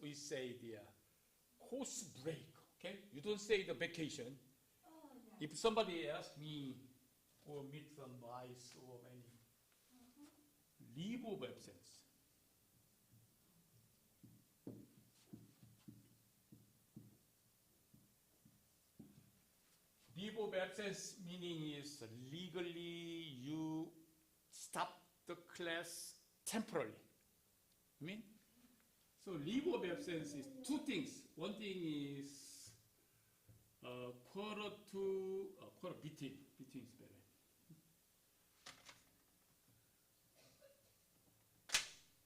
we say the course break. Okay, you don't say the vacation. If somebody asks me or meet some vice or any leave of absence. Leave of absence meaning is legally you stop the class temporarily. I mean, so leave of absence is two things. One thing is quarter between is better.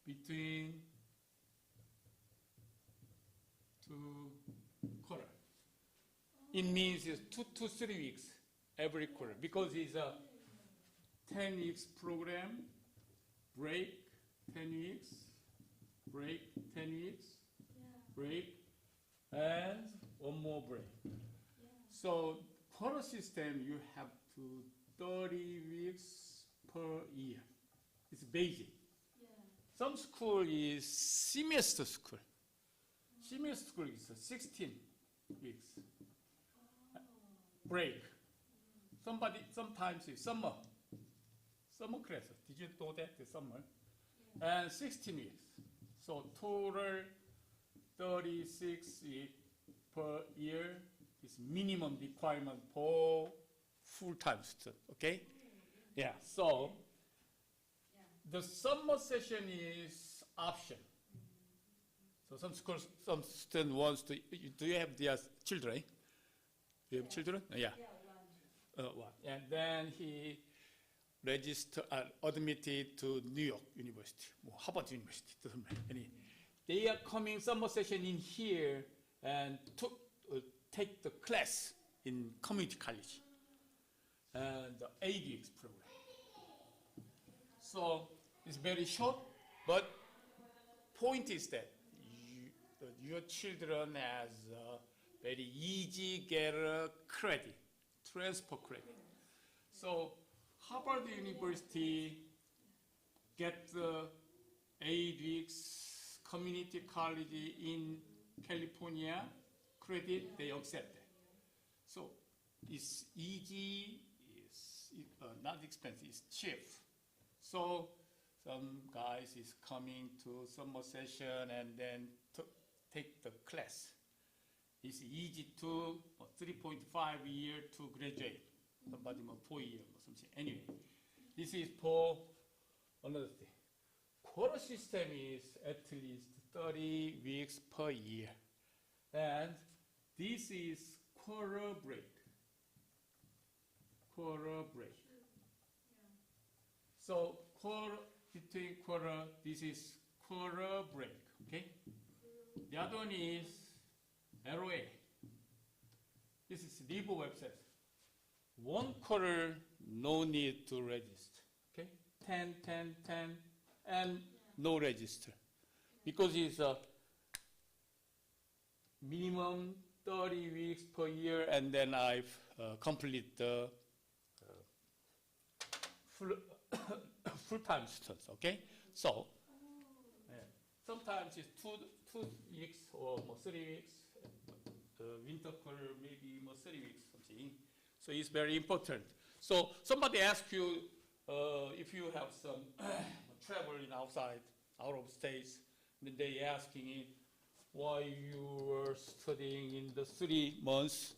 Between two quarter. It means it's 2 to 3 weeks every quarter because it's a 10 weeks program, break 10 weeks, break 10 weeks, break, and one more break. So quarter system you have to 30 weeks per year. It's basic. Some school is semester school. Semester school is 16 weeks. Break. Sometimes it's summer class. Did you know that the summer? And 16 weeks. So total 36 weeks per year is minimum requirement for full-time student. Okay? Yeah. So the summer session is option. So some schools, some student wants to. Do you have their children? Do you have children? Yeah. One. And then he admitted to New York University, Harvard University. Doesn't matter. They are coming summer session in here and take the class in community college and the 8 weeks program. So it's very short, but point is that your children has very easy get a credit, transfer credit. So Harvard University get the 8 weeks community college in California credit, they accept it. So it's easy, it's not expensive, it's cheap. So some guys is coming to summer session and then take the class. It's easy to 3.5 year to graduate. Somebody more 4 years or something. Anyway, this is for another thing. Quarter system is at least 30 weeks per year. And this is quarter break. Quarter break. So between quarter, this is quarter break. Okay? The other one is LOA. This is leave of absence. 1 quarter, no need to register. Okay? 10, 10, 10, and no register. Because it's a minimum 30 weeks per year, and then I've complete the full-time students. Okay? So, sometimes it's 2 weeks or more 3 weeks. Winter quarter maybe more 3 weeks something. So it's very important. So somebody asks you if you have some traveling outside, out of states, then they asking why you were studying in the 3 months,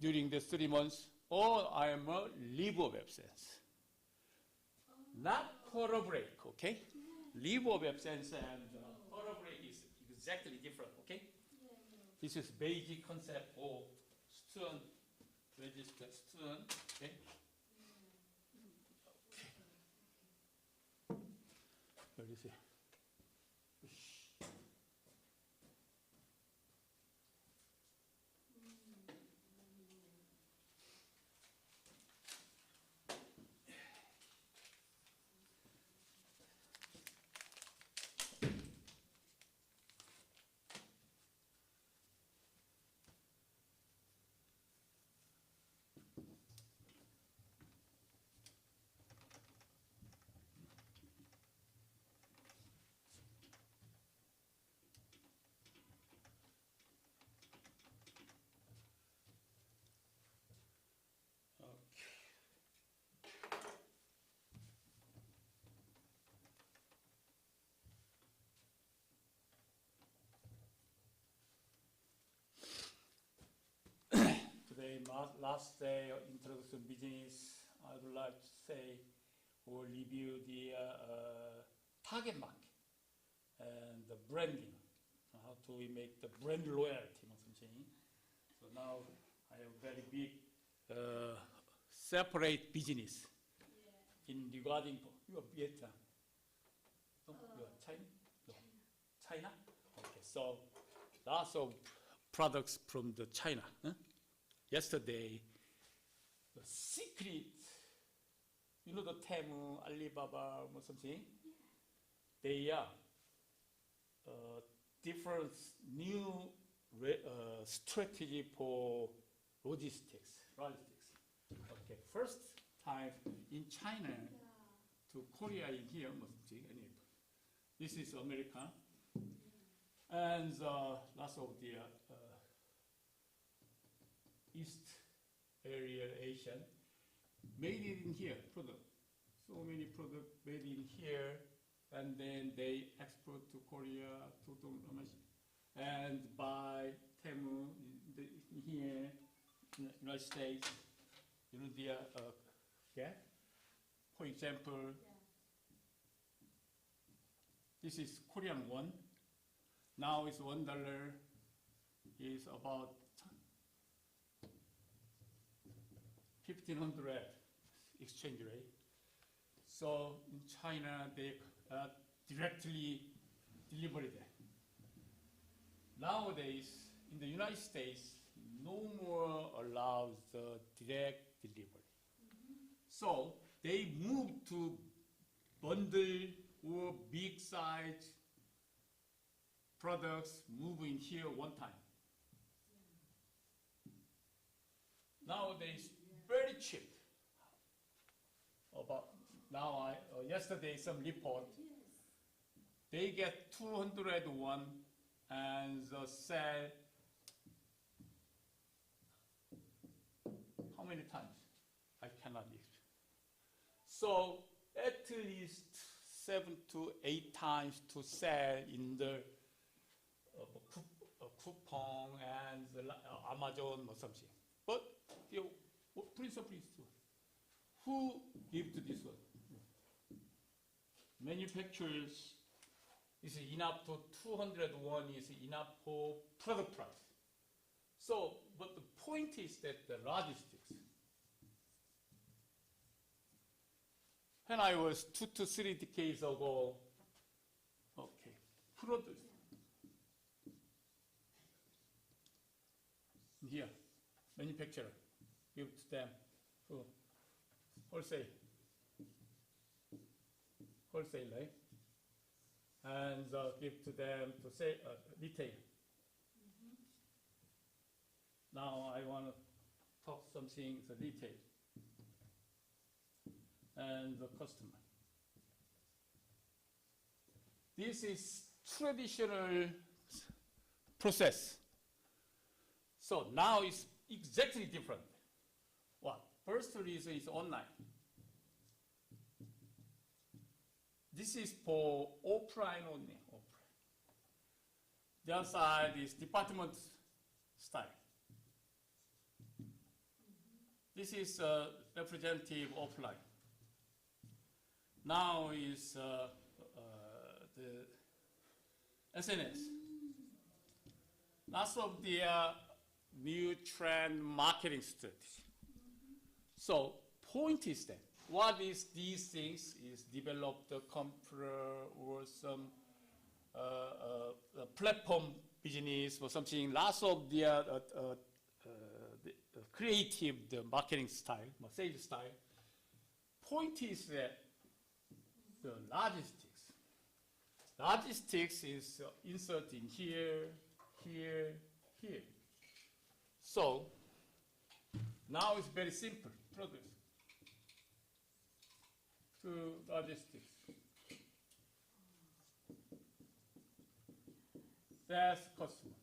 during the 3 months. Oh, I am a leave of absence. Not quarter break, okay? Leave of absence and quarter break is exactly different, okay? This is basic concept for student, registered student, okay? Okay. Where is it? today, last day of introduction business, I would like to say or review the target market and the branding. How do we make the brand loyalty? So now I have very big separate business in regarding your Vietnam. No, your China? No. China? Okay, so lots of products from the China. Huh? Yesterday, the secret, you know the Temu, Alibaba, or something? They are different new strategy for logistics. Okay, first time in China to Korea in here, this is America, and lots of the East area, Asian, made it in here, product. So many products made in here, and then they export to Korea, to and buy Temu in here, in the United States. You know the for example, this is Korean won. Now it's $1 is about 1,500 exchange rate. So in China, they directly deliver it. Nowadays, in the United States, no more allows the direct delivery. So they move to bundle or big size products move in here one time. Nowadays, very cheap. About now, yesterday some report. They get 201 and sell how many times? I cannot explain. So at least 7 to 8 times to sell in the coupon and Amazon or something. But the principle is who give to this one? Manufacturers is enough to 201 is enough for product price. So, but the point is that the logistics. When I was 2 to 3 decades ago, okay, produce. Here, manufacturer, give to them, wholesale, right? And give to them to say retail. Now I want to talk something the retail and the customer. This is traditional process. So now it's exactly different. What? First reason is online. This is for offline only. The other side is department style. This is representative offline. Now is the SNS. Lots of the new trend marketing strategy. So point is that what is these things is develop the computer or some platform business or something. Lots of the creative the marketing style, sales style. Point is that the logistics is insert in here, here, here. So now it's very simple produce to logistics. That's customer.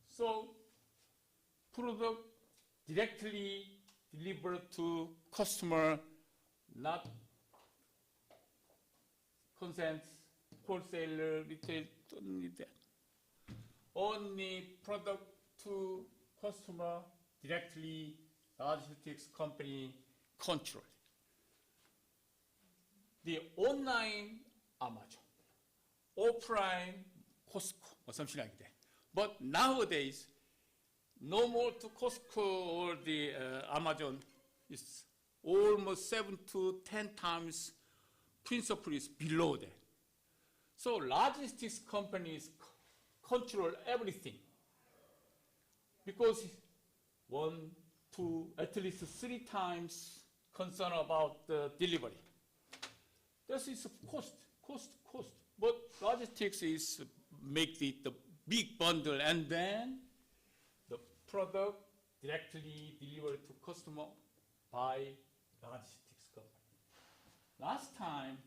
So product directly delivered to customer, not consent, wholesaler, retail, don't need that. Only product to customer directly logistics company control. The online Amazon, offline Costco, or something like that. But nowadays, no more to Costco or the Amazon. It's almost 7 to 10 times principal is below that. So logistics companies control everything because 1, 2, at least 3 times concern about the delivery. This is cost. But logistics is make the big bundle and then the product directly delivered to customer by logistics company. Last time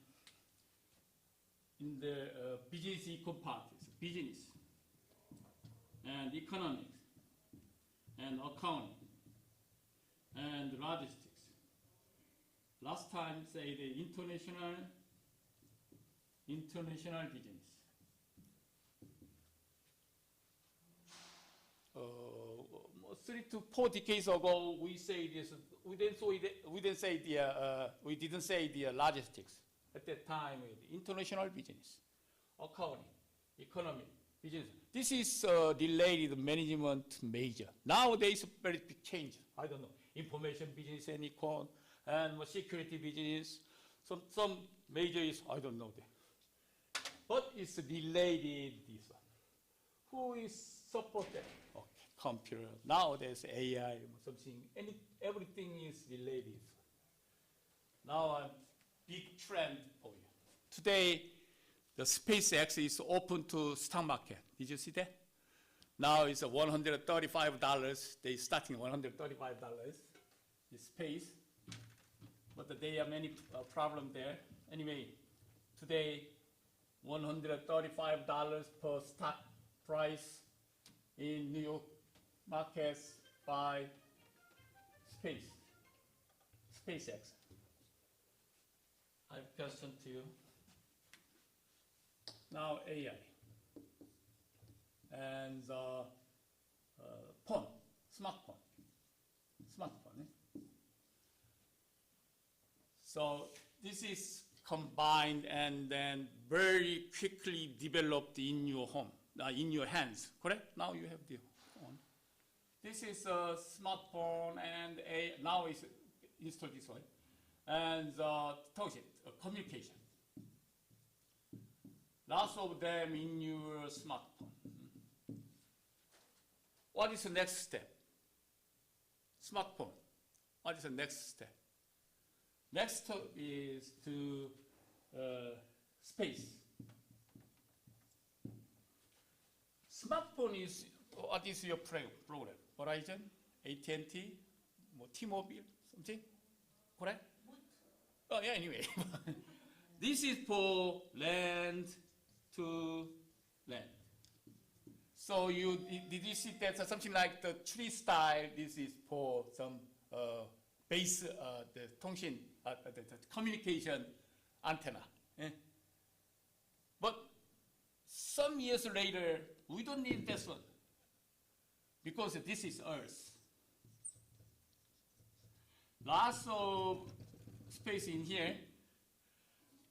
in the business compartments, business and economics and accounting and logistics. Last time say the international business. 3 to 4 decades ago, we say this. We didn't say the logistics at that time. The international business, accounting, economy, business. This is related management major. Nowadays, very big change. I don't know. Information business and econ and security business. Some major is I don't know that. But it's related this one. Who is supported? Okay, computer. Nowadays AI something. Everything is related. Now a big trend for you. Today, the SpaceX is open to stock market. Did you see that? Now it's $135. They starting $135. The space, but there are many problems there. Anyway, today $135 per stock price in New York markets by SpaceX. I have a question to you. Now AI and smartphone. So this is combined and then very quickly developed in your home, in your hands, correct? Now you have the phone. This is a smartphone and now it's installed this way. And communication. Lots of them in your smartphone. What is the next step? Smartphone. What is the next step? Next step is to space. Smartphone is, what is your program? Verizon, AT&T, T-Mobile, something? Correct? Oh, yeah, anyway. This is for land to land. So did you see that something like the tree style? This is for some base, the communication antenna. But some years later, we don't need this one because this is Earth. Lots of space in here.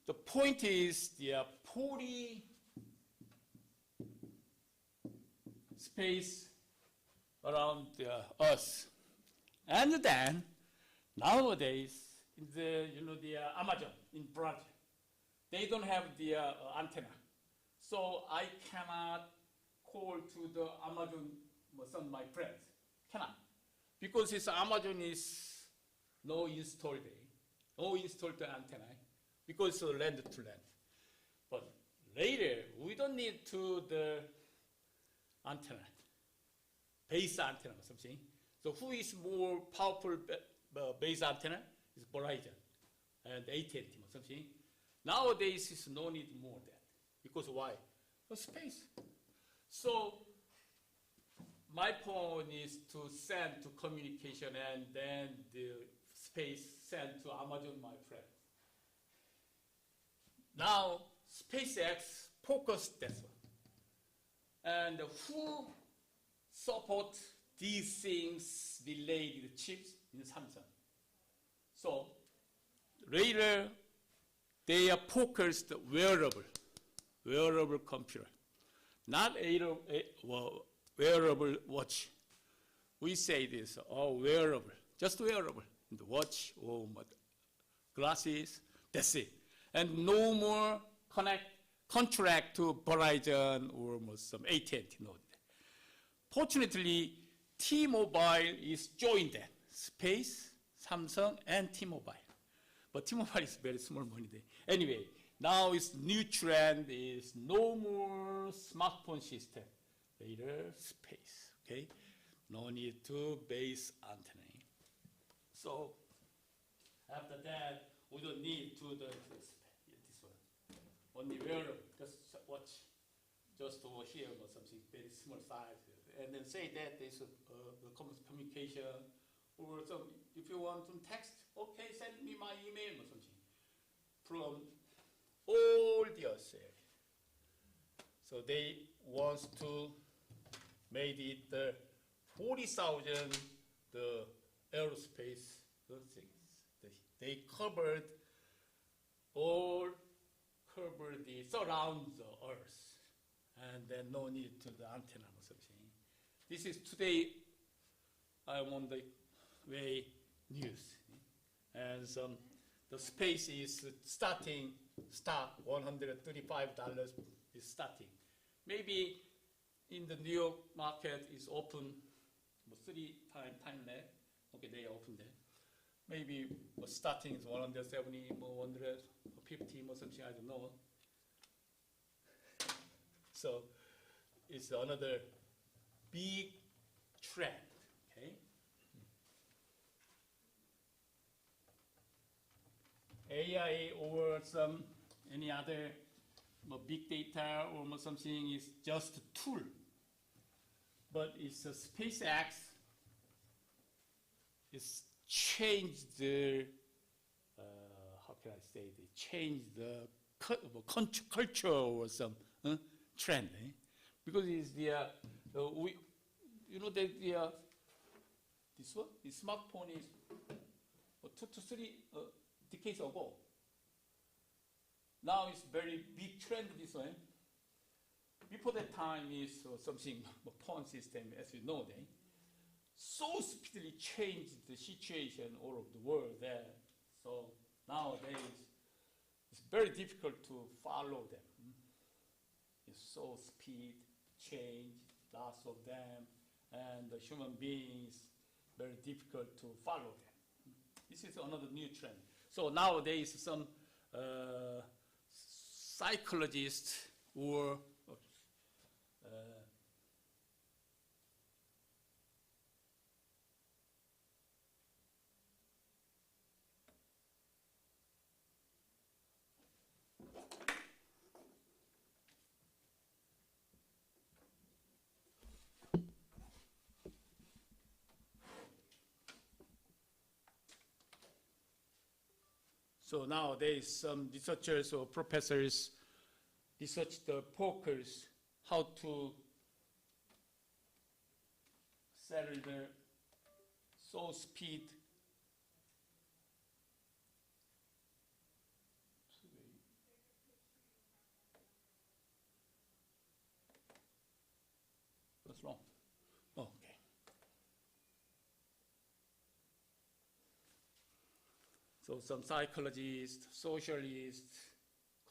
The point is the 40 space around the Earth. And then nowadays, in the Amazon in Brazil, they don't have the antenna. So I cannot call to the Amazon, some of my friends. Cannot. Because this Amazon is no installed antenna. Because it's land to land. But later, we don't need to the antenna, base antenna or something. So who is more powerful base antenna? Is Verizon and AT&T or something. Nowadays, it's no need more that. Because why? For space. So my point is to send to communication and then the space send to Amazon, my friend. Now, SpaceX focused that one. And who support these things related chips in Samsung. So later, they are focused wearable computer, not wearable watch. We say this, wearable, just wearable, the watch or glasses, that's it. And no more contract to Verizon or some AT&T node. Fortunately, T-Mobile is joined that, Space, Samsung, and T-Mobile. But T-Mobile is very small money there. Anyway, now its new trend is no more smartphone system, later space, okay? No need to base antenna. So after that, we don't need to this one. Only wearable, just watch, just over here or something very small size, and then say that there's a communication, or some, if you want some text, okay, send me my email or something from all the other. So they want to make it 40,000 the aerospace things. They covered the surround the Earth, and then no need to the antenna or something. This is today. I'm on the way news, and the space is start $135 is starting. Maybe in the New York market is open 3 time lag. Okay, they open there. Maybe starting is 170, 150, or something, I don't know. So it's another big trend, okay? AI or any other big data or something is just a tool. But it's a SpaceX. It's changed the, how can I say, they changed the culture or some trend. Because it's the this one, the smartphone is 2 to 3 decades ago. Now it's very big trend this way. Before that time is something phone system, as you know, they so speedily changed the situation all over the world there. So nowadays it's very difficult to follow them. It's so speed change, lots of them, and the human beings very difficult to follow them. This is another new trend. So nowadays some psychologists or so nowadays, some researchers or professors research the focus, how to settle the soul speed. What's wrong? Oh, okay. So some psychologists, socialists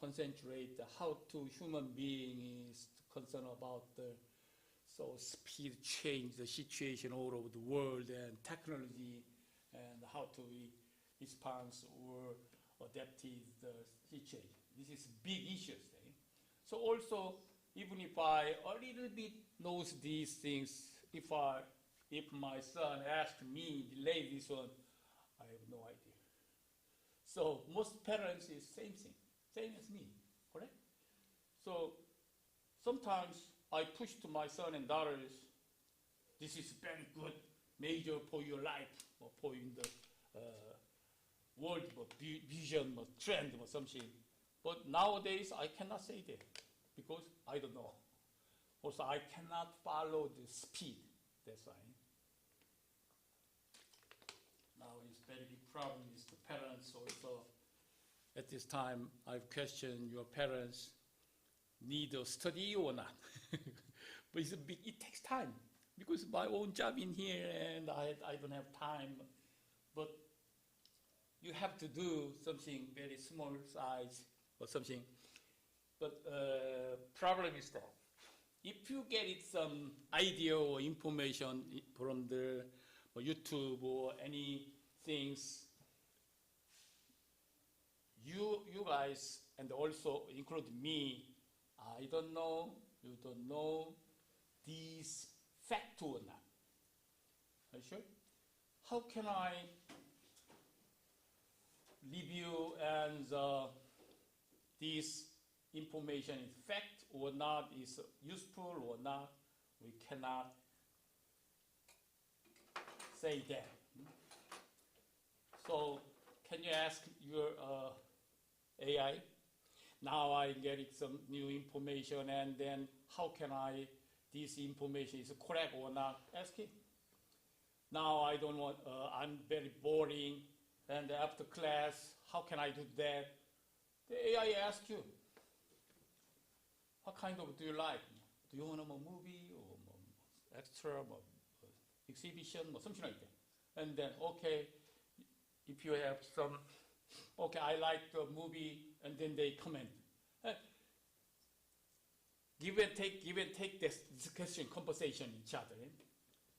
concentrate how to human beings concerned about the speed change the situation all over the world and technology and how to respond or adapt the situation. This is big issues. So also, even if I a little bit knows these things, if my son asked me delay this one, I have no idea. So most parents is same thing, same as me, correct? So sometimes I push to my son and daughters, this is very good, major for your life, or for in the world vision, or trend, or something. But nowadays I cannot say that because I don't know. Also I cannot follow the speed, that's why. problem is the parents also. At this time, I've questioned your parents need to study or not. But it takes time because my own job in here and I don't have time. But you have to do something very small size or something. But problem is that if you get it some idea or information from the YouTube or any things, you guys and also include me, I don't know, you don't know these fact or not. Are you sure? How can I review and this information is fact or not, is useful or not? We cannot say that. So can you ask your AI? Now I get some new information, and then how can this information is correct or not? Ask it. Now I don't want, I'm very boring, and after class, how can I do that? The AI asks you, what kind of do you like? Do you want a movie or extra or exhibition or something like that? And then, okay, if you have some, okay, I like the movie, and then they comment. Give and take this discussion, conversation each other.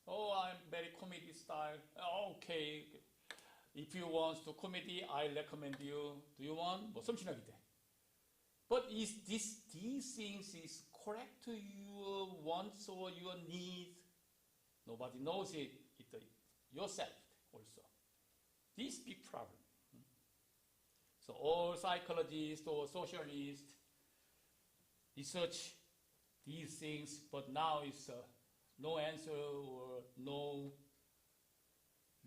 Oh, I'm very comedy style. Okay, if you want to comedy, I recommend you. Do you want? 뭐 something like that. But is these things is correct to your wants or your needs? Nobody knows it yourself also. This big problem. So all psychologists or socialists research these things, but now it's no answer or no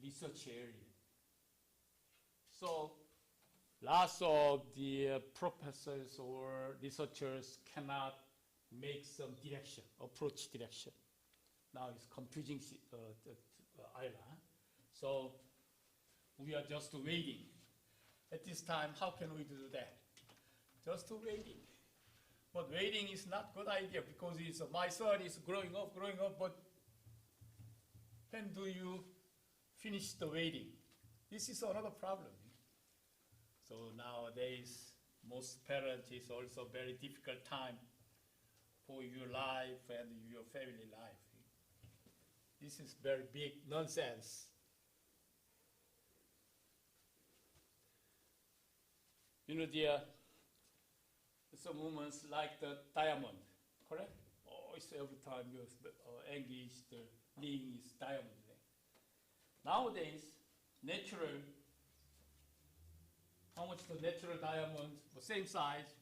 research area. So lots of the professors or researchers cannot make some direction, approach direction. Now it's confusing island. So we are just waiting. At this time, how can we do that? Just waiting. But waiting is not a good idea because my son is growing up, but when do you finish the waiting? This is another problem. So nowadays, most parents is also very difficult time for your life and your family life. This is very big nonsense. You know, some women like the diamond, correct? Oh, it's every time you're engaged, the ring is diamond. Nowadays, natural, how much the natural diamond, the same size,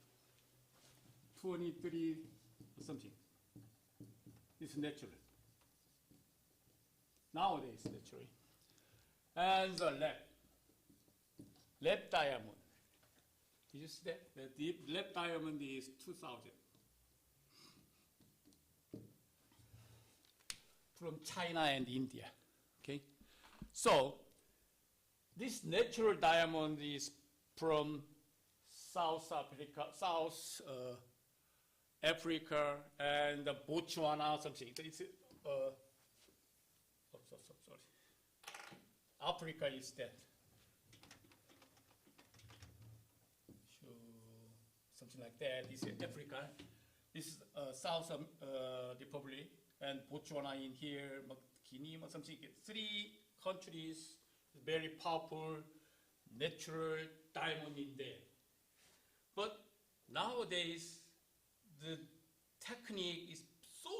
23 or something. It's natural. Nowadays, naturally. And the lab diamond. Did you see that? The lab diamond is 2,000. From China and India. Okay? So, this natural diamond is from South Africa and Botswana, something. It's, sorry. Africa is that. Something like that. This is Africa. This is South Republic and Botswana in here, Guinea or something. 3 countries, very powerful natural diamond in there. But nowadays, the technique is so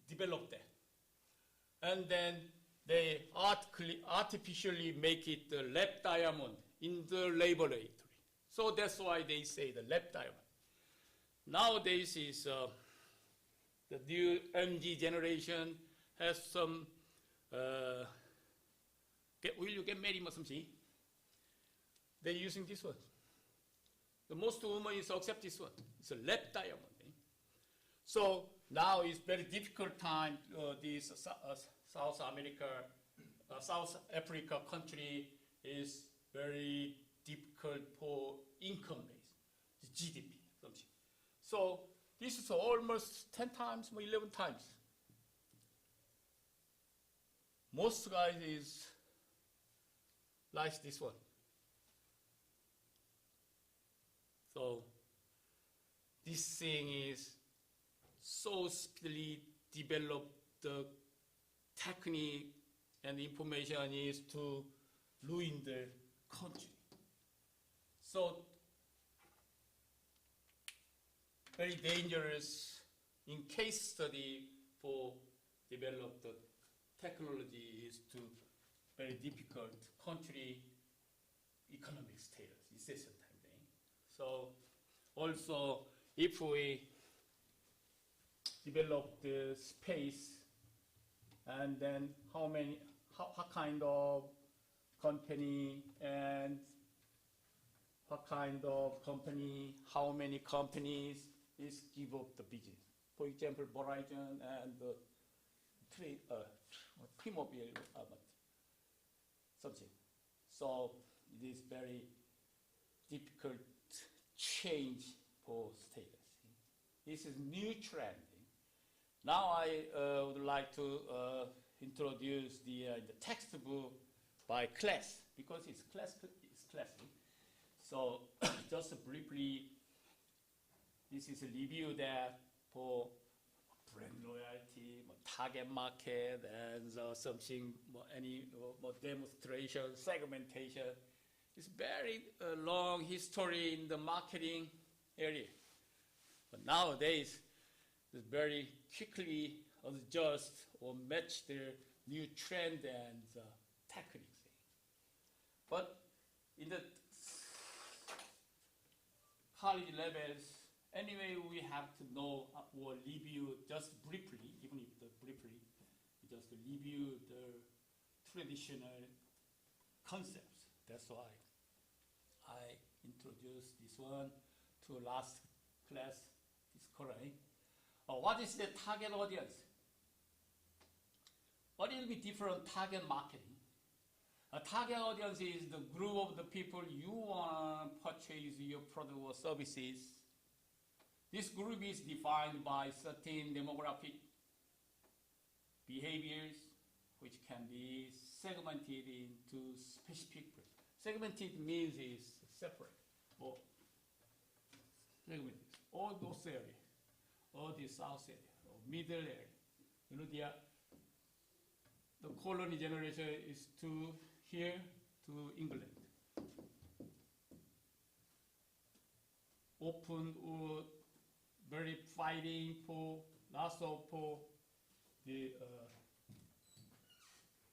developed there. And then they artificially make it the lab diamond in the laboratory. So that's why they say the lab diamond. Nowadays is the new MG generation has some, will you get married or something? They're using this one. The most women is accept this one. It's a lab diamond. So now it's very difficult time, South Africa country is very difficult for income base, GDP, something. So this is almost 10 times or 11 times. Most guys is like this one. So this thing is so speedily developed, the technique and information is to ruin the country. So very dangerous in case study for develop the technology is to very difficult country economic status, recession time thing. So also if we develop the space and then how kind of company and what kind of company, how many companies is give up the business. For example, Verizon and T-Mobile, something. So it is very difficult change for status. This is new trend. Now I would like to introduce the textbook by class because it's classic. So just briefly, this is a review that for brand loyalty, target market, and something, any demonstration, segmentation. It's very long history in the marketing area. But nowadays, it's very quickly adjust or match the new trend and techniques. But in the college levels, anyway, we have to know or review just briefly, even if briefly, just review the traditional concepts. That's why I introduced this one to last class, this Korean. What is the target audience? What will be different target marketing? A target audience is the group of the people you want to purchase your product or services. This group is defined by certain demographic behaviors, which can be segmented into specific groups. Segmented means is separate or segmented. All those areas, all the south area, or middle area. You know, the colony generation is to here to England. Open or very fighting for lots of for the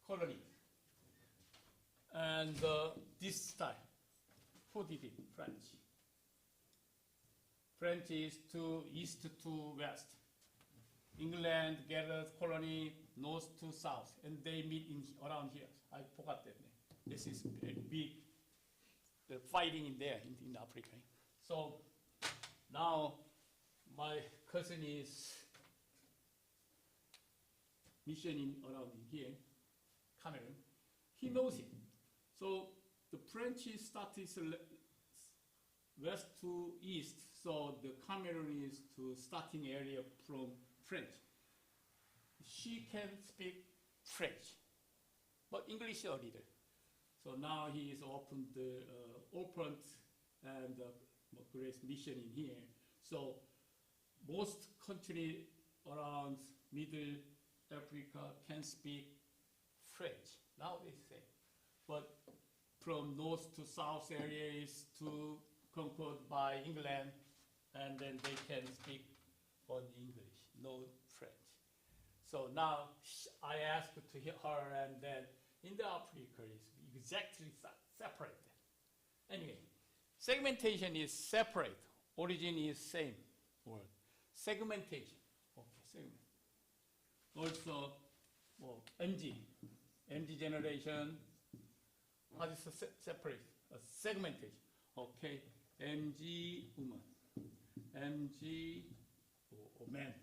colony. And this time, who did it? French. French is to east to west. England gathers colony north to south, and they meet around here. I forgot that name. This is a big fighting in there in Africa. So now my cousin is missioning around here, Cameroon. He knows it. So the French started west to east, so the Cameroon is to starting area from French. She can speak French, but English a little. So now he is opened and great mission in here. So most countries around Middle Africa can speak French. Now they say, but from north to south area is to conquered by England, and then they can speak only English, no French. So now I asked to hear her, and then in the Africa is exactly separated. Anyway, segmentation is separate. Origin is same word. Segmentation. Okay, segment. Also, MG generation. How is it separate? Segmentation. Okay, MG woman, MG or man.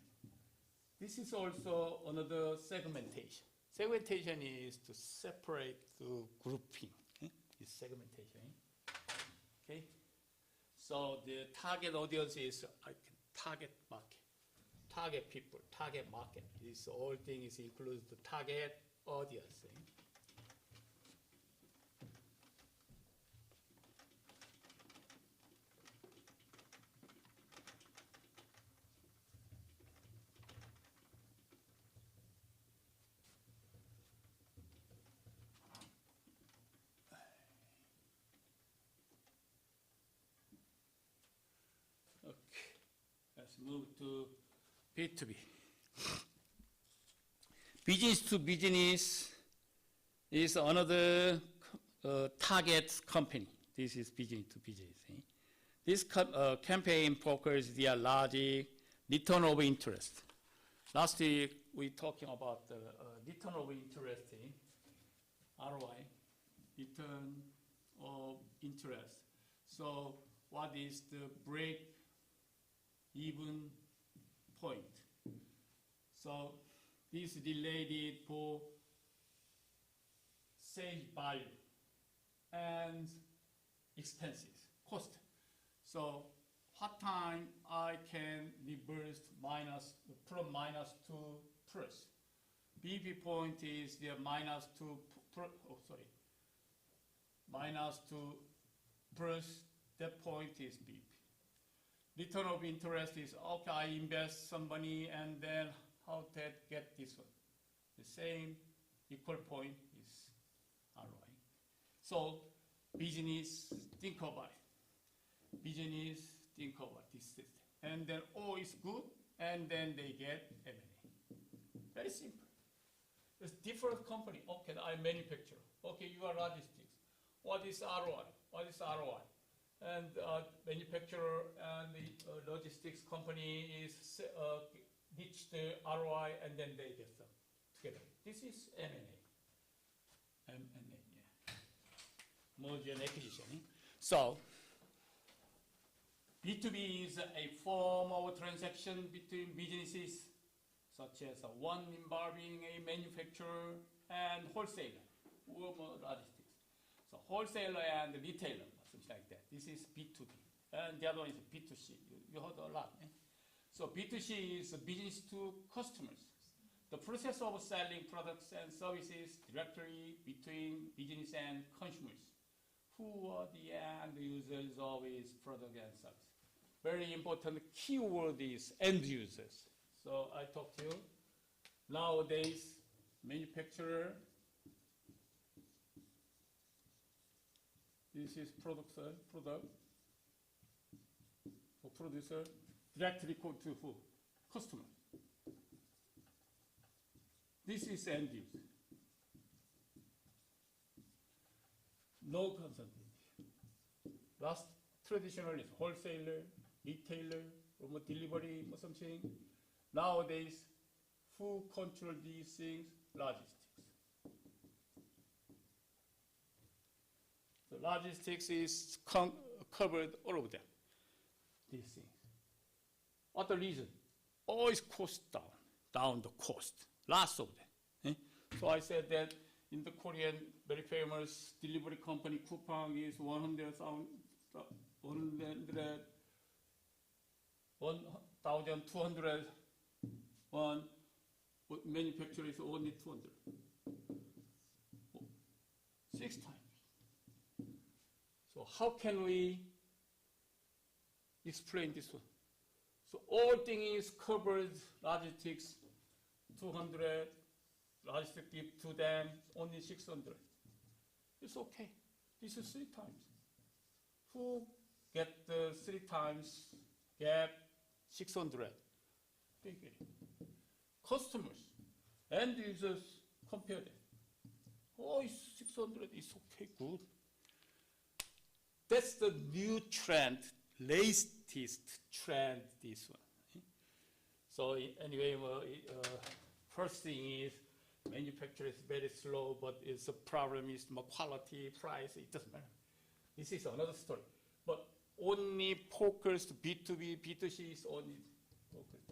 This is also another segmentation. Segmentation is to separate the grouping. Okay? This segmentation. Okay. So the target audience is target market, target people, target market. This all things includes the target audience. Let's move to B2B. Business to business is another target company. This is business to business. This campaign focuses the large return of interest. Last week we talking about the return of interest, ROI, return of interest. So what is the break-even point? So this is related for sales value and expenses, cost. So what time I can reverse from minus to plus. BP point is the minus to plus, that point is BP. Return of interest is, okay, I invest some money and then how to get this one? The same equal point is ROI. So business, think about it. Business, think about this system. And then O is good, and then they get M&A. Very simple. It's different company. Okay, I manufacture. Okay, you are logistics. What is ROI? What is ROI? And manufacturer and the logistics company is reach the ROI, and then they get them together. This is M&A. M&A, yeah. Merger and acquisition. So B2B is a form of transaction between businesses, such as one involving a manufacturer and wholesaler or logistics. So wholesaler and retailer, something like that. This is B2B. And the other one is B2C. You heard a lot. So B2C is business to customers. The process of selling products and services directly between business and consumers. Who are the end users of his product and service? Very important keyword is end users. So I talked to you. Nowadays, manufacturer, this is product, or producer, directly code to who? Customer. This is end user. No consulting. Last traditionally is wholesaler, retailer, or delivery or something. Nowadays, who control these things? Logistics. So logistics is covered all of them. These things. What the reason? Always cost down the cost. Lots of them. So I said that in the Korean very famous delivery company, Coupang is 1,200 won, manufacturer is only 200. 6 times. So how can we explain this one? So all thing is covered, logistics, 200, logistics give to them only 600. It's okay. This is 3 times. Who get the 3 times get 600? They get it. Customers, end users, compare them. Oh, it's 600, it's okay, good. That's the new trend, latest trend, this one. So anyway, first thing is manufacturer is very slow, but it's a problem is more quality, price, it doesn't matter. This is another story. But only focused B2B, B2C is only focused.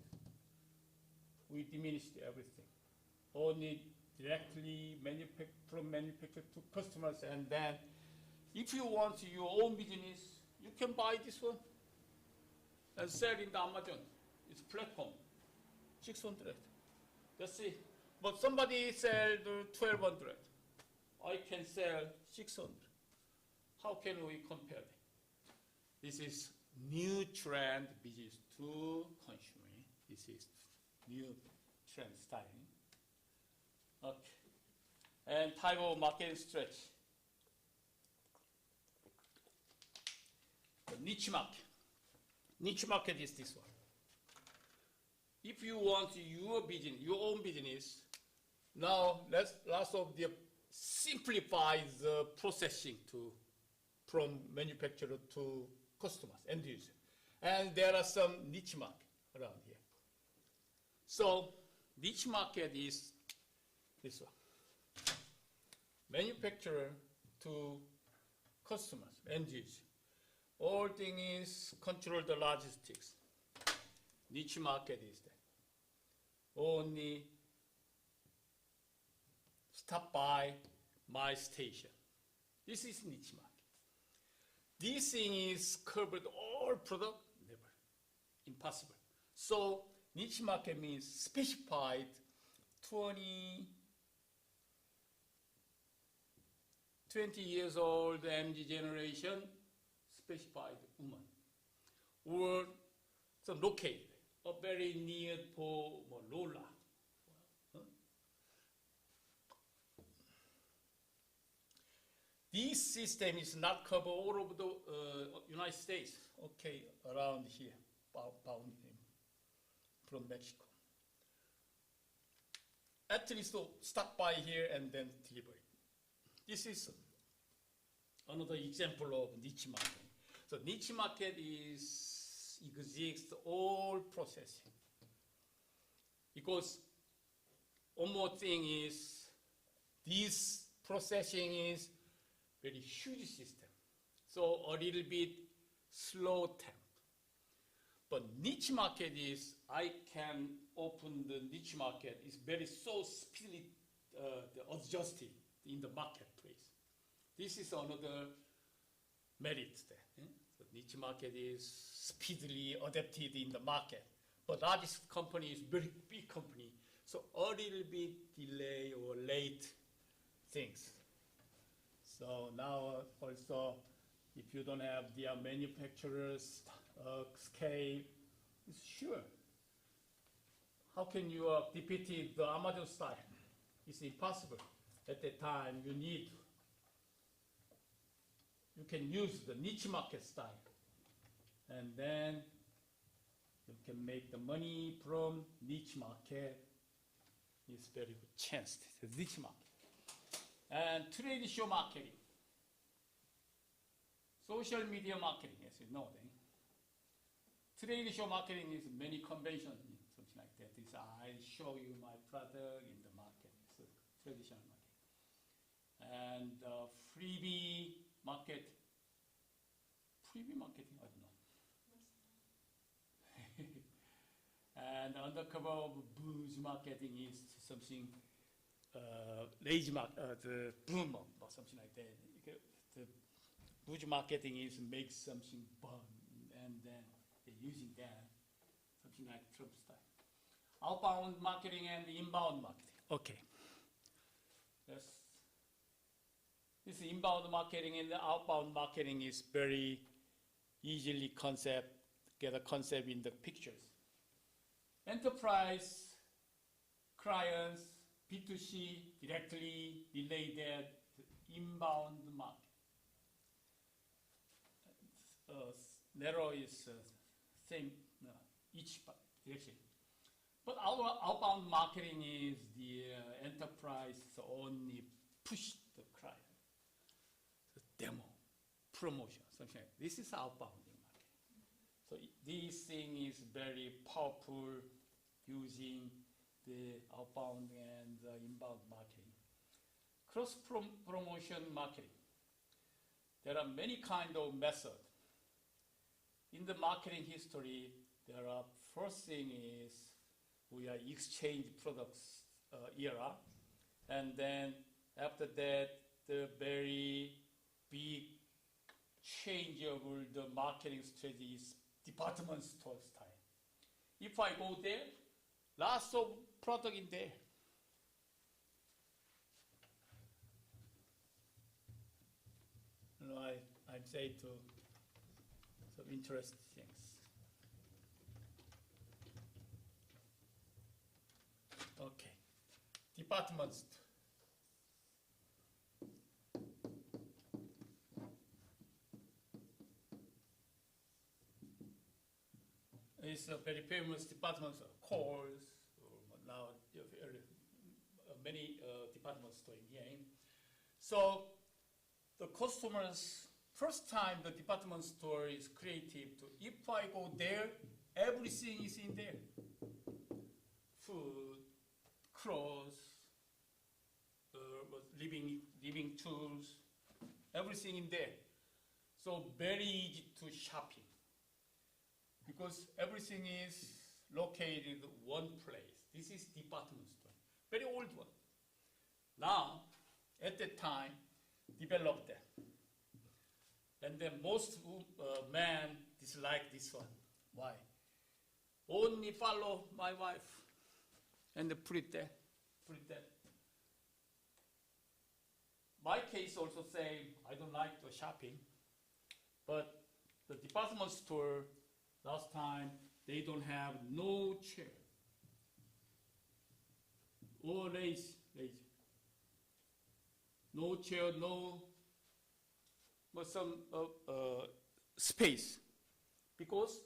We diminished everything. Only directly from manufacturer to customers, and then If you want your own business, you can buy this one and sell in the Amazon. It's platform, 600. That's it. But somebody sell the 1200. I can sell 600. How can we compare them? This is new trend business to consumer. This is new trend styling. Okay. And type of marketing strategy. The niche market. Niche market is this one. If you want your business, your own business, now lots of the simplify the processing from manufacturer to customers, end user. And there are some niche market around here. So niche market is this one. Manufacturer to customers, end user. All thing is control the logistics. Niche market is that. Only stop by my station. This is niche market. This thing is covered all product? Never. Impossible. So niche market means specified 20 years old MG generation, specified woman. Or some located, very near for Lordland. This system is not covered all over the United States. Okay, around here, bound from Mexico. At least stop by here and then deliver it. This is another example of niche market. So niche market exists all processing. Because one more thing is this processing is very huge system. So a little bit slow temp. But niche market is, I can open the niche market, is very so speedily adjusted in the marketplace. This is another merit there. The niche market is speedily adapted in the market. But largest company is very big company. So a little bit delay or late things. So now also, if you don't have the manufacturer's scale, sure. How can you defeat the Amazon style? It's impossible. At that time, you can use the niche market style. And then you can make the money from niche market. It's very good chance, the niche market. And trade show marketing. Social media marketing, as you know. Trade show marketing is many conventions, something like that. It's I show you my product in the market. It's a traditional market. And freebie marketing, I don't know. And undercover of booze marketing is something lazy the boom or something like that. The booze marketing is make something burn and then they're using that, something like Trump style. Outbound marketing and inbound marketing. Okay. This inbound marketing and the outbound marketing is very easily get a concept in the pictures. Enterprise clients, B2C directly related inbound market. Narrow is same each direction. But our outbound marketing is the enterprise only push the client. So demo, promotion, something like that. This is outbound marketing. So this thing is very powerful using the outbound and inbound marketing. Cross promotion marketing. There are many kind of methods. In the marketing history, there are first thing is we are exchange products era, and then after that the very big changeable the marketing strategy is department store style. If I go there, lots of product in there. You know, I'm saying to some interesting things. Okay, department store. It's a very famous department store, Kohl's, now many department store in here. So the customers, first time the department store is creative to, if I go there, everything is in there. Food, clothes, living tools, everything in there. So very easy to shopping. Because everything is located in one place. This is department store, very old one. Now, at that time, developed that. And then most men dislike this one. Why? Only follow my wife and put it there, put it there. My case also say, I don't like the shopping, but the department store, last time, they don't have no chair or lazy. No chair, no but some space. Because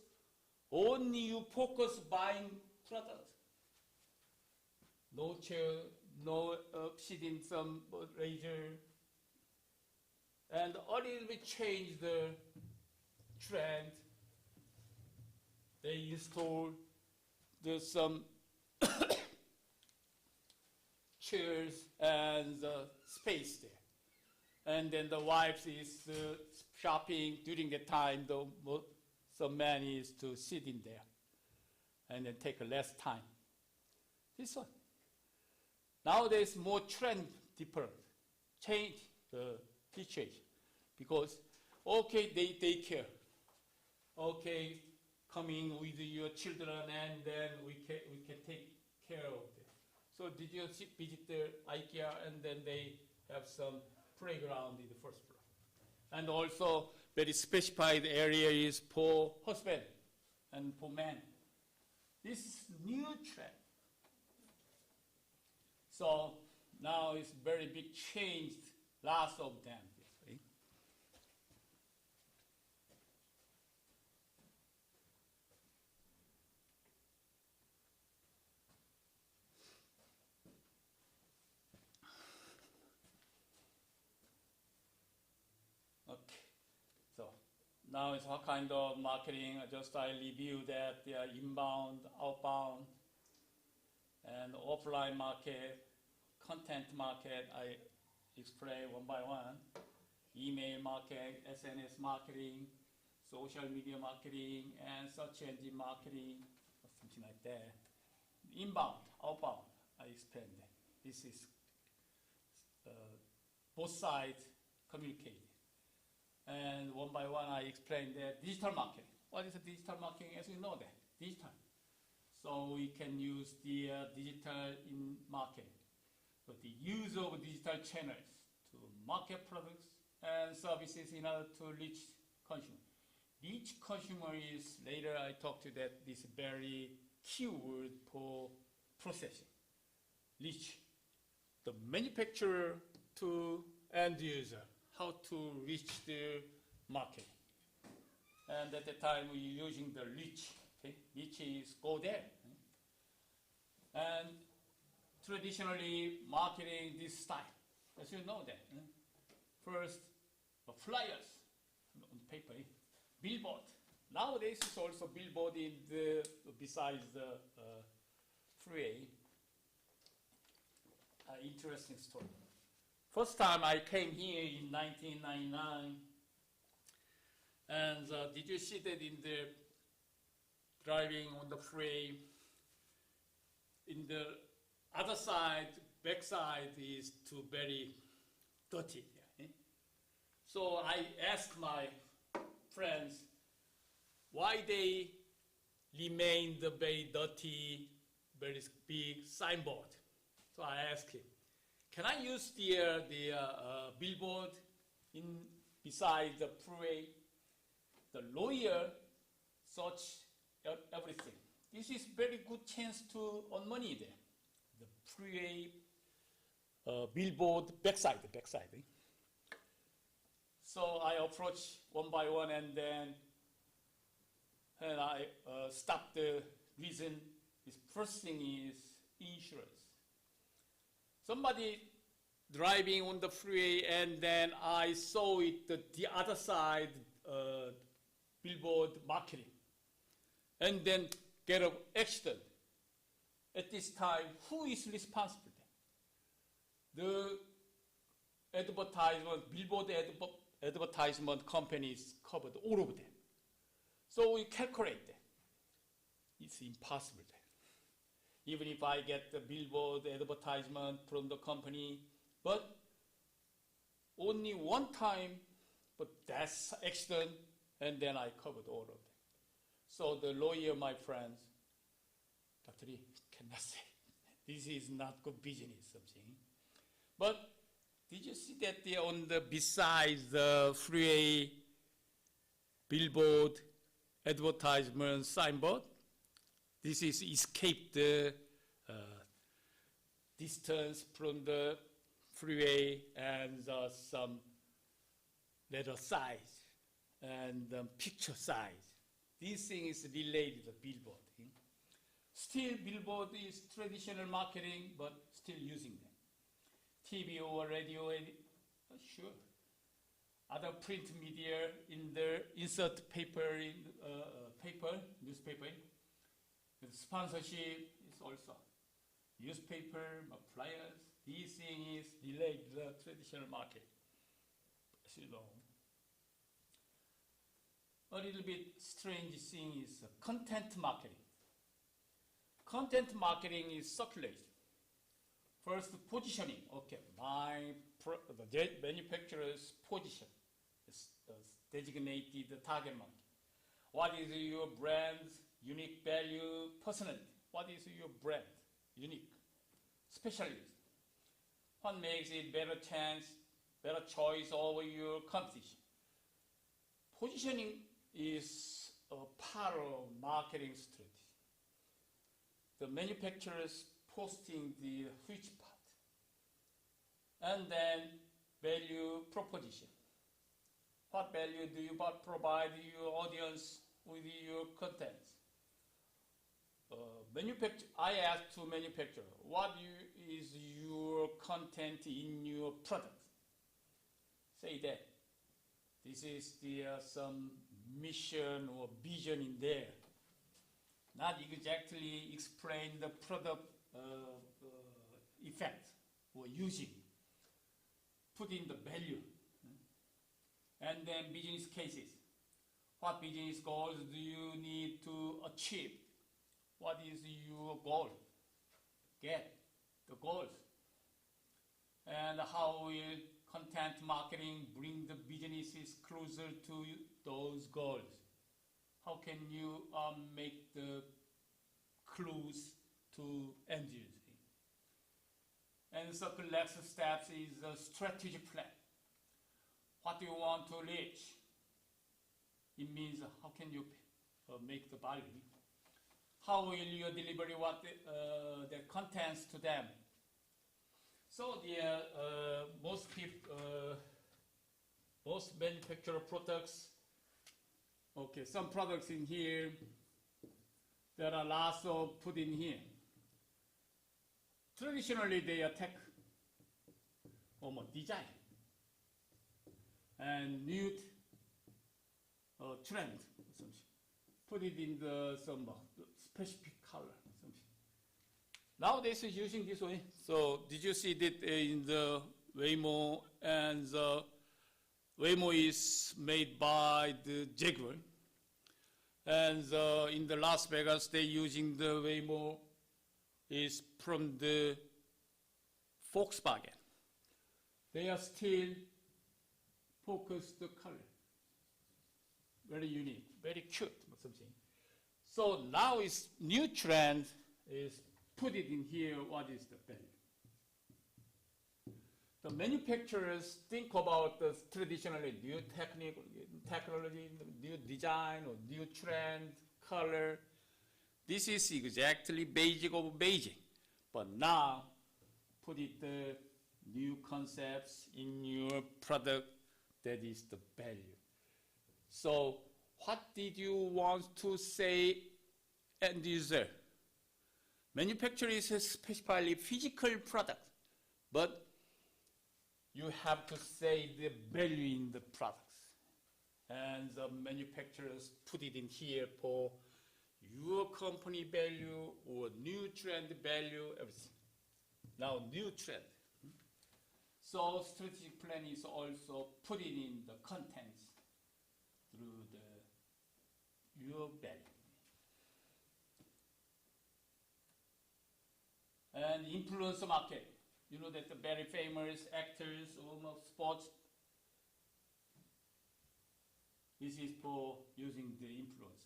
only you focus buying products. No chair, no sitting, some razor. And a little bit change the trend. They install some chairs and space there. And then the wife is shopping during the time, some man is to sit in there and then take less time. This one. Nowadays more trend different, change the situation because okay, they take care. Okay, coming with your children and then we can take care of them. So did you visit the IKEA and then they have some playground in the first floor. And also very specified area is for husband and for men. This is new trend. So now it's very big changed, lots of them. Now it's what kind of marketing, just I review that, they are inbound, outbound, and offline market, content market, I explain one by one. Email market, SNS marketing, social media marketing, and search engine marketing, or something like that. Inbound, outbound, I explained that. This is both sides communicating. And one by one, I explained that digital marketing. What is a digital marketing? As we know that, digital. So we can use the digital in marketing. So the use of digital channels to market products and services in order to reach consumer. Reach consumer is, later I talk to that, this very keyword for processing. Reach the manufacturer to end user. How to reach the market. And at the time we're using the reach. Okay? Reach is go there. And traditionally marketing this style, as you know that. First, flyers on paper, billboard. Nowadays it's also billboard in the, besides the freeway. Interesting story. First time I came here in 1999, and did you see that in the driving on the freeway, in the other side, back side is too very dirty. So I asked my friends why they remained very dirty, very big signboard. So I asked him, can I use the billboard beside the freeway? The lawyer search everything. This is very good chance to earn money there. The freeway billboard backside. So I approach one by one, and then I stop the reason. This first thing is insurance. Somebody driving on the freeway, and then I saw it the other side billboard marketing, and then get an accident. At this time, who is responsible? The advertisement, billboard advertisement companies covered all of them. So we calculate that. It's impossible. Even if I get the billboard advertisement from the company, but only one time, but that's accident, and then I covered all of them. So the lawyer, my friends, Dr. Lee, cannot say, this is not good business, something. But did you see that there on the beside the freeway billboard advertisement signboard? This is escape the distance from the freeway and some letter size and picture size. This thing is related to billboard. Still, billboard is traditional marketing, but still using them. TV or radio, sure. Other print media in the insert paper in newspaper. The sponsorship is also newspaper, flyers. This thing is related to the traditional market. As you know. A little bit strange thing is content marketing. Content marketing is circulation. First, positioning. Okay, the manufacturer's position is designated target market. What is your brand's unique value, personality? What is your brand, unique, specialist? What makes it better chance, better choice over your competition? Positioning is a part of marketing strategy. The manufacturers posting the which part, and then value proposition. What value do you provide your audience with your contents? I asked to manufacturer, what is your content in your product? Say that. This is some mission or vision in there. Not exactly explain the product effect or using. Put in the value. And then business cases. What business goals do you need to achieve? What is your goal? Get the goals. And how will content marketing bring the businesses closer to those goals? How can you make the clues to end users? And so the next step is the strategic plan. What do you want to reach? It means how can you make the value? How will you deliver what the contents to them? So most manufacturer products. Okay, some products in here. There are lots of put in here. Traditionally, they attack design and nude trend. Put it in some specific color. Nowadays, is using this way. So, did you see that in the Waymo, and the Waymo is made by the Jaguar, and in the Las Vegas, they're using the Waymo is from the Volkswagen. They are still focused the color. very unique, very cute, something. So now it's new trend is put it in here. What is the value? The manufacturers think about the traditionally new technology, new design, or new trend, color. This is exactly basic of basic. But now, put it the new concepts in your product, that is the value. So what did you want to say end user? Manufacturer is specifically physical product, but you have to say the value in the products. And the manufacturers put it in here for your company value or new trend value, everything. Now, new trend. So strategic plan is also putting in the contents through your value. And influence market. You know that the very famous actors, almost sports, this is for using the influence.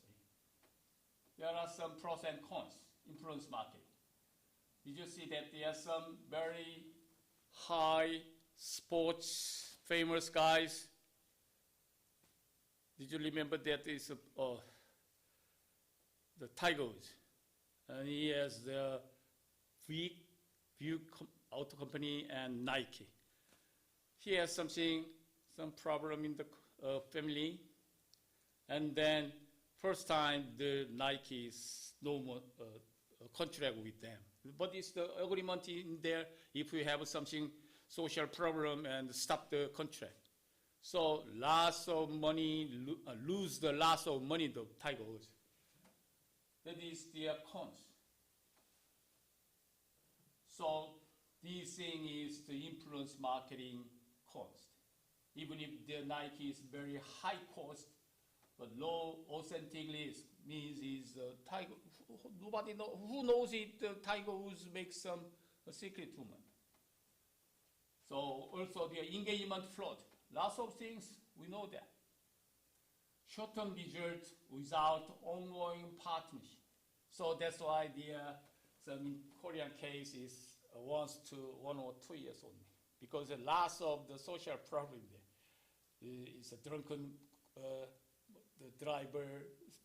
There are some pros and cons, influence market. Did you see that there are some very high sports famous guys? Did you remember that is the Tiger Woods? And he has the View Auto Company and Nike. He has some problem in the family, and then first time the Nike is no more contract with them. But it's the agreement in there if we have something social problem and stop the contract. So lots of money, lose the lots of money the Tiger Woods. That is their cons. So this thing is the influence marketing cost. Even if the Nike is very high cost, but low authentically means is Tiger. Nobody know who knows it. Tiger Woods makes some secret woman. So also the engagement float. Lots of things we know that. Short-term result without ongoing partnership. So that's why some Korean case is 1 or 2 years only, because the loss of the social problem there is a drunken the driver.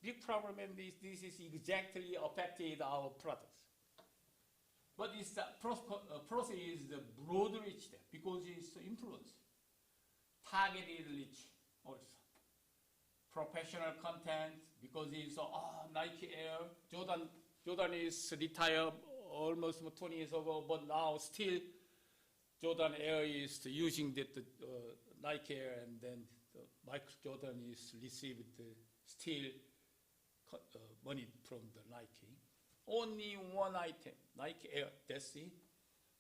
Big problem, and this is exactly affected our products. But it's the process is the broad reach there, because it's influence, targeted reach also. Professional content, because it's Nike Air, Jordan is retired almost 20 years ago, but now still Jordan Air is using the Nike Air, and then Michael Jordan is received still money from the Nike. Only one item, Nike Air, that's it.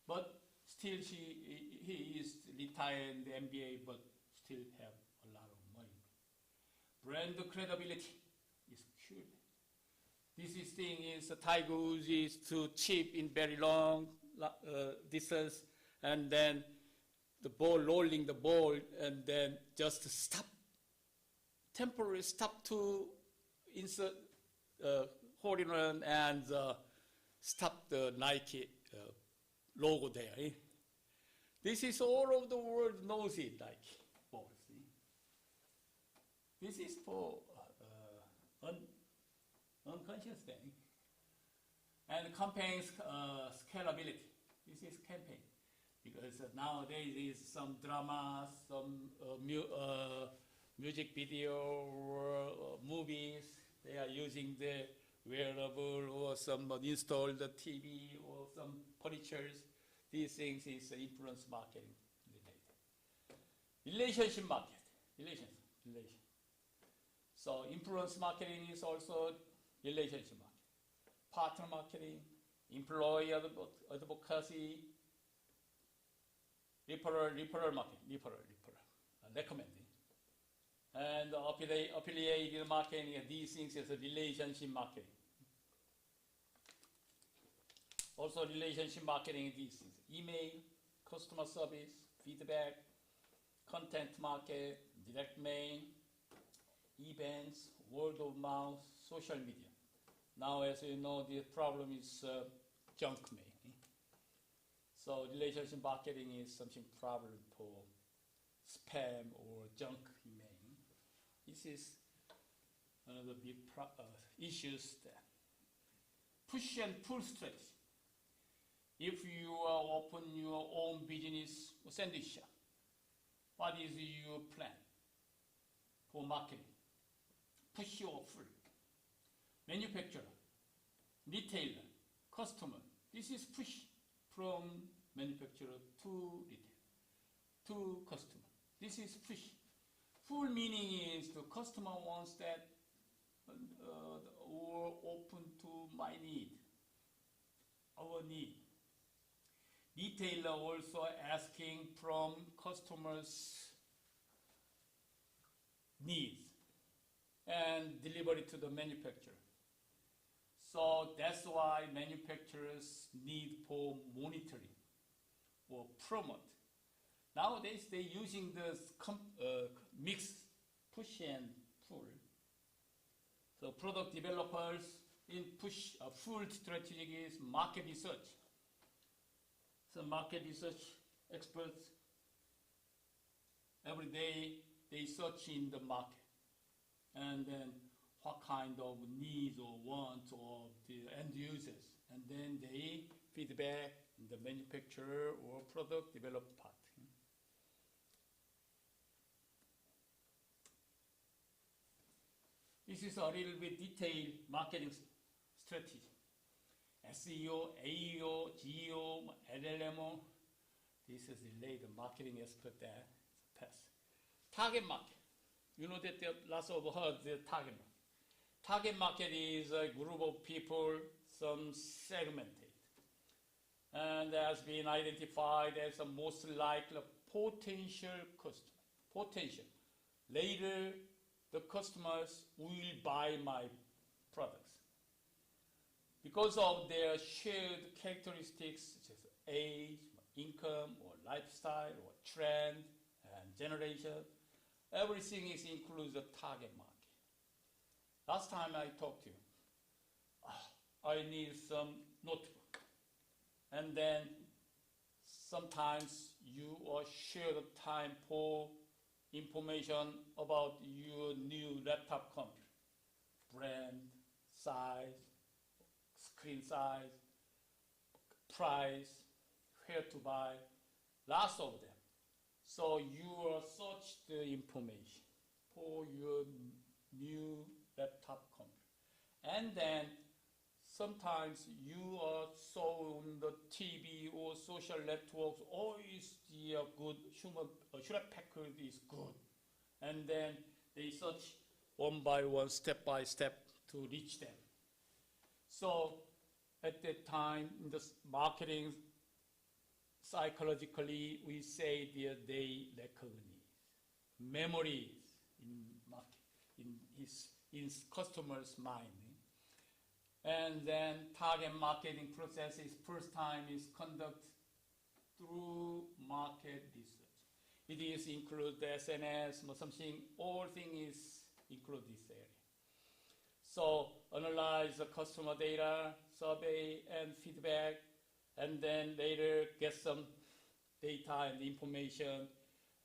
But still he is retired in the NBA, but still have a lot of money. Brand credibility is key. This thing is Tiger Woods is too cheap in very long distance, and then the ball, rolling the ball, and then just stop, temporarily stop to insert hole in one and stop the Nike logo there. Eh? This is all over the world knows it, Nike ball. See? This is for unconscious thing. And campaign scalability. This is campaign. Because nowadays is some drama, some music video, or movies. They are using the wearable or some installed TV or some furnitures. These things is influence marketing related. Relationship market. Relation. So influence marketing is also relationship marketing. Partner marketing, employee advocacy, referral marketing, recommending. And affiliate marketing, these things is a relationship marketing. Also relationship marketing, these things, email, customer service, feedback, content market, direct mail, events, word of mouth, social media. Now, as you know, the problem is junk mail. So relationship marketing is something problem for spam or junk email. This is another big issues that push and pull strategy. If you open your own business or sandwich shop, what is your plan for marketing? Push or pull? Manufacturer, retailer, customer. This is push from manufacturer to retail, to customer. This is push. Pull meaning is the customer wants that or open to my need, our need. Retailer also asking from customers' needs and deliver it to the manufacturer. So that's why manufacturers need for monitoring or promote. Nowadays they're using the mix, push and pull. So product developers in push pull strategy is market research. So market research experts every day they search in the market and then what kind of needs or wants of the end users, and then they feedback the manufacturer or product developer part. This is a little bit detailed marketing strategy. SEO, AEO, GEO, LLMO. This is the later marketing expert there. Pass. Target market. You know that there are lots of heard the target market. Target market is a group of people, some segmented, and has been identified as the most likely potential customer. Potential. Later, the customers will buy my products. Because of their shared characteristics such as age, income, or lifestyle, or trend, and generation, everything is includes the target market. Last time I talked to you, I need some notebook. And then sometimes you share the time for information about your new laptop computer, brand, size, screen size, price, where to buy, lots of them. So you search the information for your new laptop computer. And then sometimes you are so on the TV or social networks, is the good, Hewlett Packard is good. And then they search one by one, step by step to reach them. So at that time, in the marketing, psychologically, we say they recognize memories in market, in customer's mind. And then target marketing process is first time is conducted through market research. It is include the SNS, something, all things is include this area. So analyze the customer data, survey and feedback, and then later get some data and information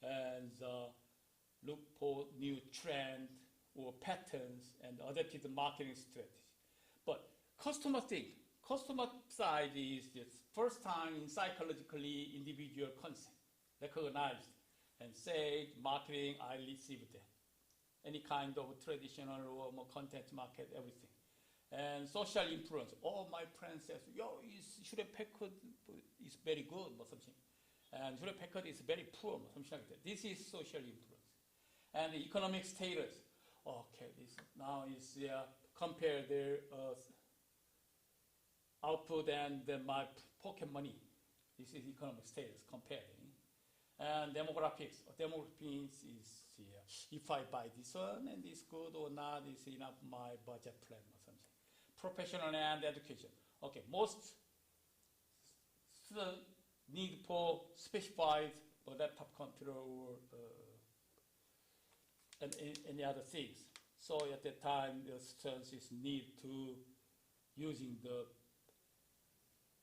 and look for new trend or patterns and adapted marketing strategy. But customer side is the first time in psychologically individual concept, recognized and say marketing, I received that. Any kind of traditional or more content market, everything. And social influence. Oh, my friend says, Hewlett Packard is very good or something. And Hewlett Packard is very poor or something like that. This is social influence. And the economic status. Okay, this now is compare their output and my pocket money. This is economic status comparing. And demographics. Demographics is if I buy this one and it's good or not, is enough my budget plan or something. Professional and education. Okay, most need for specified laptop computer or and any other things. So at that time, the students is need to using the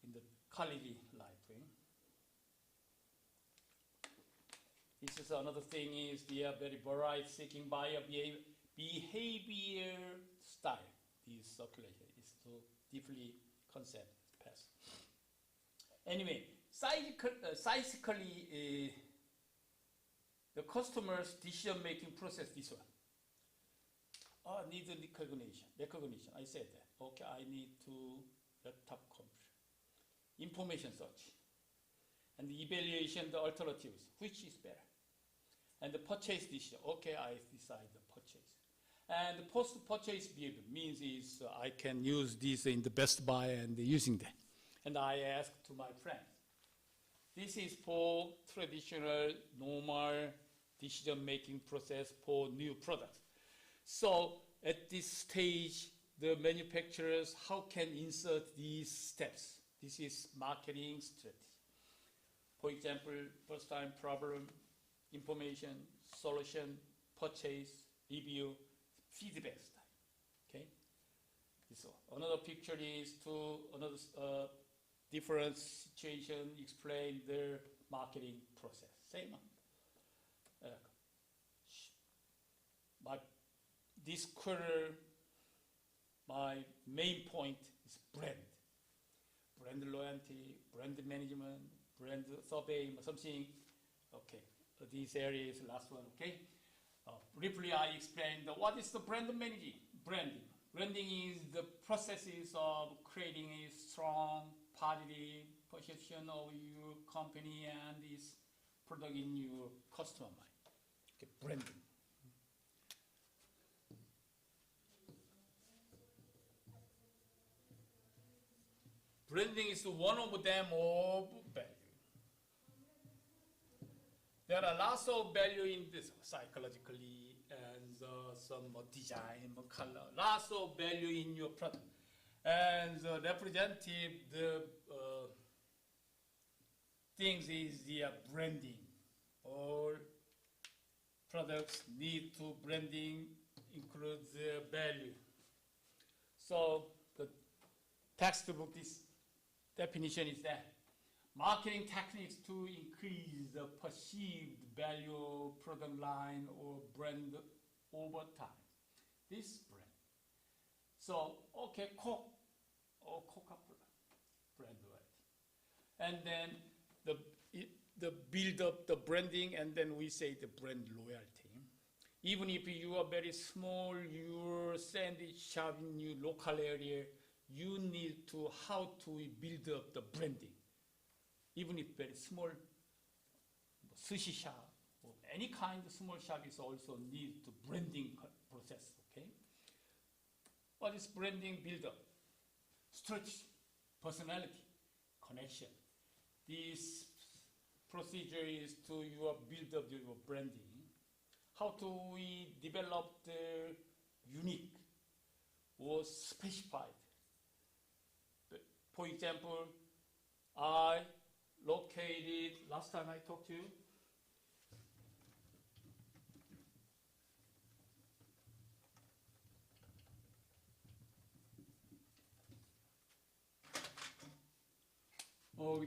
in the college life. This is another thing is they are very varied seeking by a behavior style. This circulation is so deeply concept pass. Anyway, psychically, the customer's decision-making process, this one. Need recognition. I said that. Okay, I need to laptop computer. Information search. And the evaluation, the alternatives, which is better. And the purchase decision. Okay, I decide the purchase. And the post-purchase behavior means is I can use this in the Best Buy and using that. And I ask to my friends. This is for traditional, normal decision-making process for new products. So at this stage, the manufacturers, how can insert these steps? This is marketing strategy. For example, first time problem, information, solution, purchase, review, feedback style. Okay? So another picture is to another different situation, explain their marketing process. Same. But this quarter, my main point is brand. Brand loyalty, brand management, brand survey, something. Okay, this area is the last one, okay? Briefly, I explained what is the brand managing, branding. Branding is the processes of creating a strong, positive perception of your company and its product in your customer mind. Okay, branding. Branding is one of them of value. There are lots of value in this psychologically and some design, color, lots of value in your product. And the representative, the things is the branding. All products need to branding includes the value. So the textbook is definition is that marketing techniques to increase the perceived value of product line or brand over time. This brand. So, okay, Coke or Coca-Cola, brand loyalty. And then the build up the branding, and then we say the brand loyalty. Even if you are very small, your sandwich shop in your local area, you need to how to build up the branding. Even if very small, sushi shop or any kind of small shop is also need to branding process. Okay. What is branding build up? Strategy, personality, connection. This procedure is to your build up your branding. How do we develop the unique or specified? For example, I located, last time I talked to you,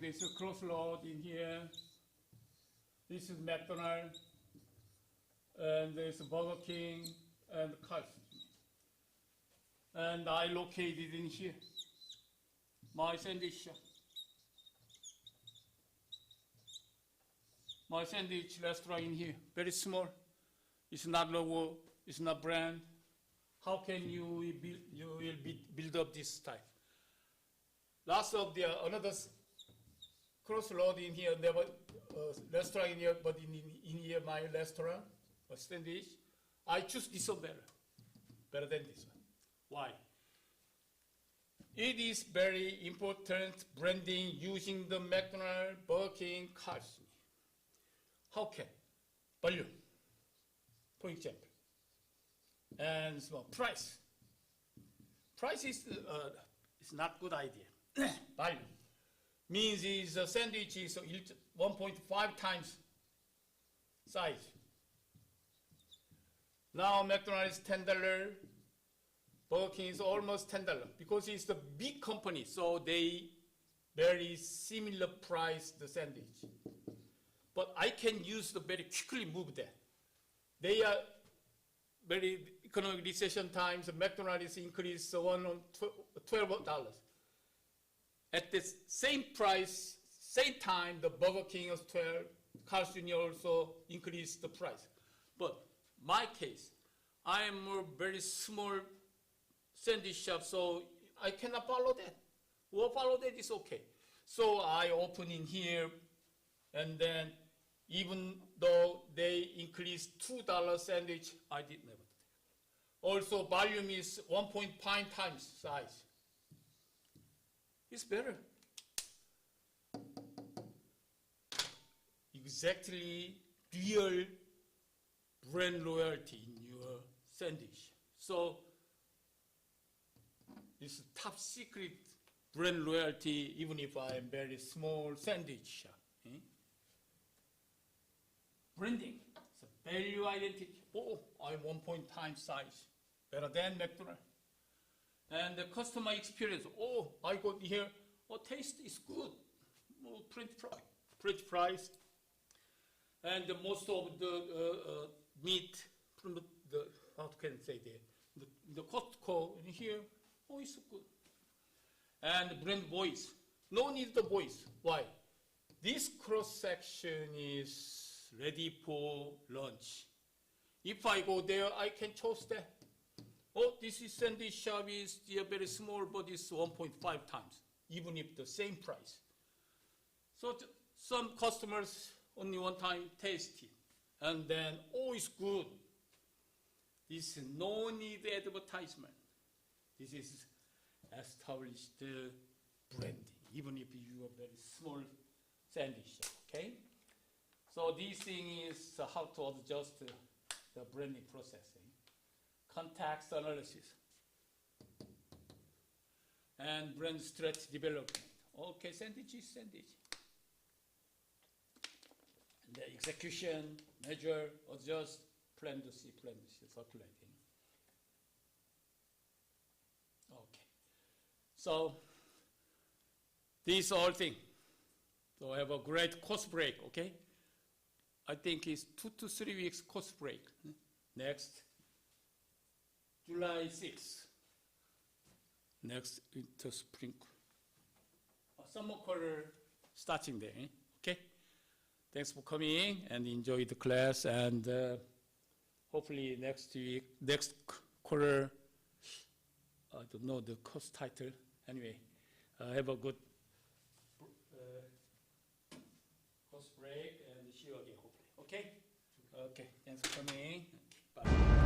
there's a crossroad in here. This is McDonald's, and there's a Burger King and Carl's. And I located in here. My sandwich shop. My sandwich restaurant in here, very small. It's not logo, it's not brand. How can you build up this type? Lots of the another crossroad in here, there was restaurant in here, but in here my restaurant, a sandwich. I choose this one better than this one. Why? It is very important branding using the McDonald's, Burger King, Carl's. How can? Value, for example. And so price. Price is not good idea. Value means is a sandwich is 1.5 times size. Now McDonald's $10. Burger King is almost $10 because it's the big company, so they very similar price the sandwich. But I can use the very quickly move that. They are very economic recession times. McDonald's increased $12. At the same price, same time, the Burger King was 12. Carl's Jr. also increased the price. But my case, I am a very small sandwich shop, so I cannot follow that. Or follow that is okay. So I open in here, and then even though they increased $2 sandwich, I did never do that. Also, volume is 1.5 times size. It's better. Exactly real brand loyalty in your sandwich. So it's top secret brand loyalty, even if I am very small sandwich shop. Branding, it's a value identity. Oh, I'm 1 times size, better than McDonald's. And the customer experience, oh, I got here, oh, taste is good. Oh, French fries. And most of the meat from the how can I say the Costco in here, oh, it's good. And brand voice, no need the voice. Why? This cross section is ready for lunch. If I go there, I can choose that. Oh, this is sandwich shop is very small, but it's 1.5 times, even if the same price. So some customers only one time taste it, and then, oh, it's good. This is no need advertisement. This is established branding, even if you are very small sandwich shop, okay? So this thing is how to adjust the branding processing, context analysis, and brand strategy development. Okay, sandwich is sandwich. And the execution, measure, adjust, plan to see, circulating. Okay. So these all things. So have a great course break, okay? I think it's 2 to 3 weeks course break. Next, July 6th. Next, winter spring. Summer quarter starting there, okay? Thanks for coming and enjoy the class, and hopefully next quarter, I don't know the course title. Anyway, have a good course break and see you again, hopefully. Okay? Okay, thanks for coming. Bye.